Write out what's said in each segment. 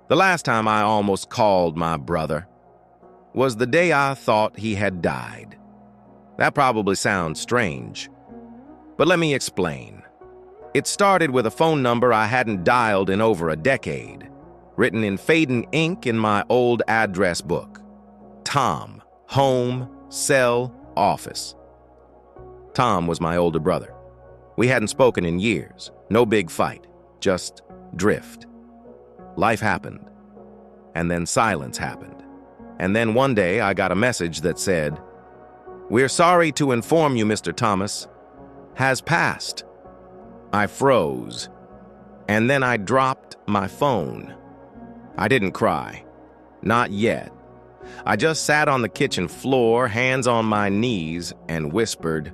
The last time I almost called my brother was the day I thought he had died. That probably sounds strange, but let me explain. It started with a phone number I hadn't dialed in over a decade, written in fading ink in my old address book. Tom, home, cell, office. Tom was my older brother. We hadn't spoken in years, no big fight, just drift. Life happened, and then silence happened. And then one day I got a message that said, "We're sorry to inform you, Mr. Thomas has passed." I froze, and then I dropped my phone. I didn't cry, not yet. I just sat on the kitchen floor, hands on my knees, and whispered,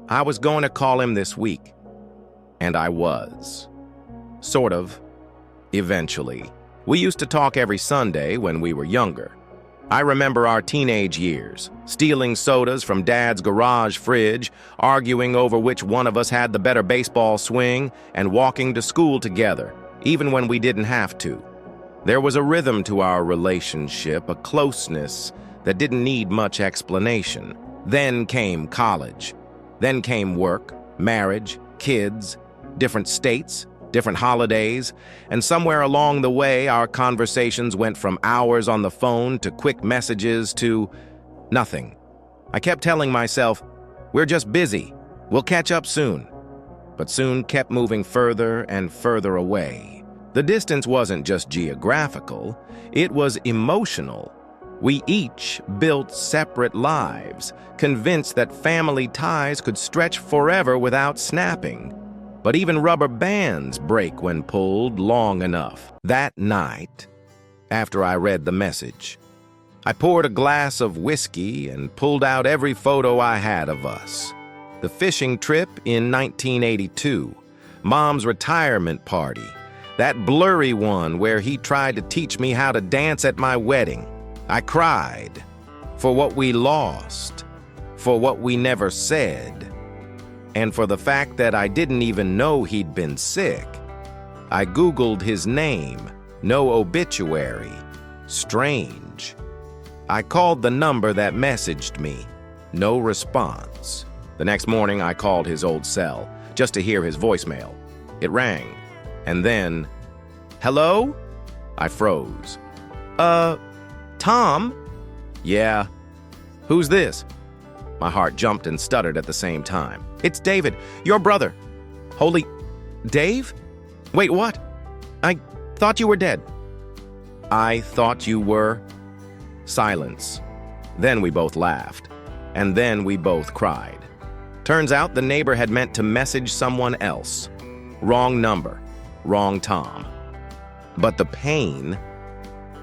I was going to call him this week. And I was. Sort of. Eventually. We used to talk every Sunday when we were younger. I remember our teenage years, stealing sodas from Dad's garage fridge, arguing over which one of us had the better baseball swing, and walking to school together, even when we didn't have to. There was a rhythm to our relationship, a closeness that didn't need much explanation. Then came college. Then came work, marriage, kids, different states, different holidays, and somewhere along the way, our conversations went from hours on the phone to quick messages to nothing. I kept telling myself, we're just busy, we'll catch up soon. But soon kept moving further and further away. The distance wasn't just geographical, it was emotional. We each built separate lives, convinced that family ties could stretch forever without snapping. But even rubber bands break when pulled long enough. That night, after I read the message, I poured a glass of whiskey and pulled out every photo I had of us. The fishing trip in 1982, Mom's retirement party, that blurry one where he tried to teach me how to dance at my wedding. I cried for what we lost, for what we never said, and for the fact that I didn't even know he'd been sick. I Googled his name, no obituary. Strange. I called the number that messaged me. No response. The next morning, I called his old cell, just to hear his voicemail. It rang, and then, "Hello?" I froze. Tom? Yeah. Who's this? My heart jumped and stuttered at the same time. It's David, your brother. Holy... Dave? Wait, what? I thought you were dead. I thought you were... Silence. Then we both laughed. And then we both cried. Turns out the neighbor had meant to message someone else. Wrong number. Wrong Tom. But the pain,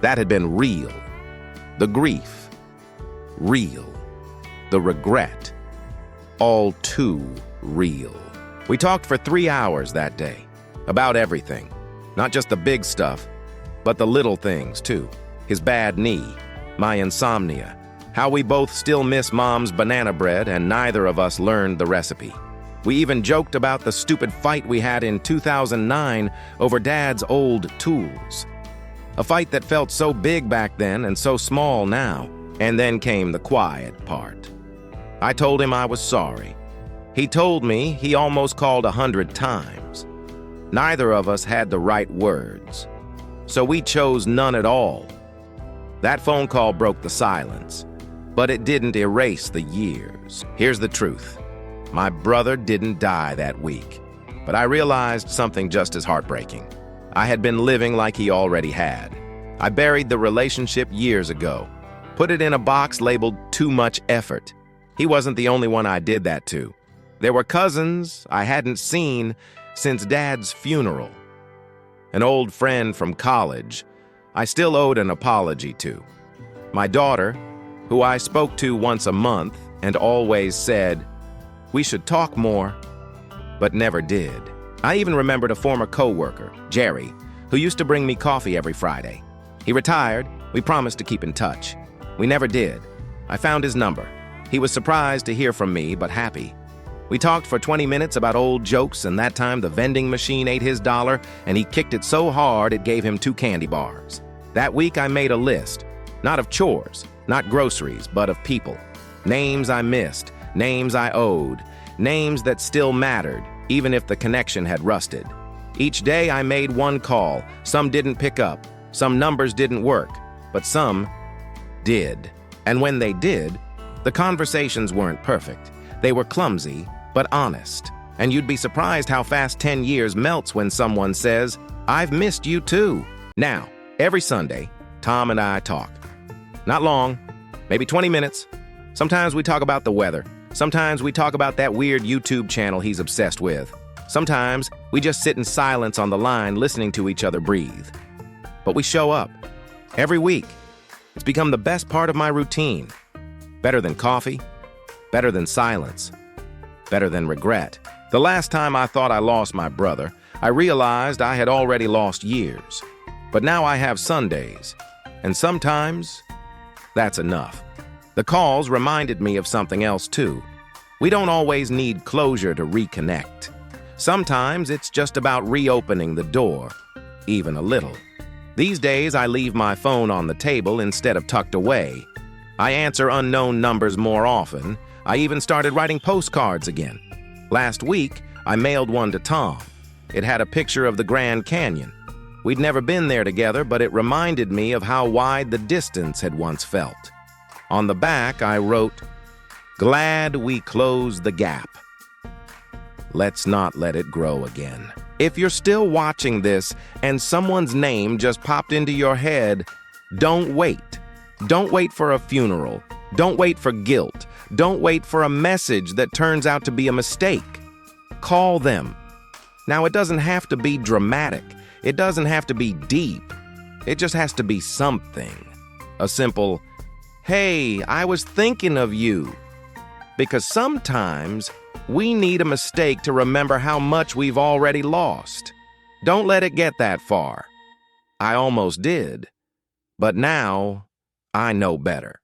that had been real. The grief, real. The regret, all too real. We talked for 3 hours that day, about everything. Not just the big stuff, but the little things too. His bad knee, my insomnia, how we both still miss Mom's banana bread and neither of us learned the recipe. We even joked about the stupid fight we had in 2009 over Dad's old tools. A fight that felt so big back then and so small now. And then came the quiet part. I told him I was sorry. He told me he almost called 100 times. Neither of us had the right words. So we chose none at all. That phone call broke the silence, but it didn't erase the years. Here's the truth. My brother didn't die that week, but I realized something just as heartbreaking. I had been living like he already had. I buried the relationship years ago, put it in a box labeled too much effort. He wasn't the only one I did that to. There were cousins I hadn't seen since Dad's funeral. An old friend from college I still owed an apology to. My daughter, who I spoke to once a month and always said, we should talk more, but never did. I even remembered a former coworker, Jerry, who used to bring me coffee every Friday. He retired. We promised to keep in touch. We never did. I found his number. He was surprised to hear from me, but happy. We talked for 20 minutes about old jokes, and that time the vending machine ate his dollar, and he kicked it so hard it gave him 2 candy bars. That week I made a list, not of chores, not groceries, but of people. Names I missed, names I owed, names that still mattered, even if the connection had rusted. Each day I made one call. Some didn't pick up, some numbers didn't work, but some did. And when they did, the conversations weren't perfect. They were clumsy, but honest. And you'd be surprised how fast 10 years melts when someone says, "I've missed you too." Now, every Sunday, Tom and I talk. Not long, maybe 20 minutes. Sometimes we talk about the weather. Sometimes we talk about that weird YouTube channel he's obsessed with. Sometimes we just sit in silence on the line listening to each other breathe. But we show up. Every week. It's become the best part of my routine. Better than coffee. Better than silence. Better than regret. The last time I thought I lost my brother, I realized I had already lost years. But now I have Sundays. And sometimes, that's enough. The calls reminded me of something else too. We don't always need closure to reconnect. Sometimes it's just about reopening the door, even a little. These days I leave my phone on the table instead of tucked away. I answer unknown numbers more often. I even started writing postcards again. Last week, I mailed one to Tom. It had a picture of the Grand Canyon. We'd never been there together, but it reminded me of how wide the distance had once felt. On the back, I wrote, "Glad we closed the gap. Let's not let it grow again." If you're still watching this and someone's name just popped into your head, don't wait. Don't wait for a funeral. Don't wait for guilt. Don't wait for a message that turns out to be a mistake. Call them. Now, it doesn't have to be dramatic. It doesn't have to be deep. It just has to be something. A simple, "Hey, I was thinking of you." Because sometimes we need a mistake to remember how much we've already lost. Don't let it get that far. I almost did. But now, I know better.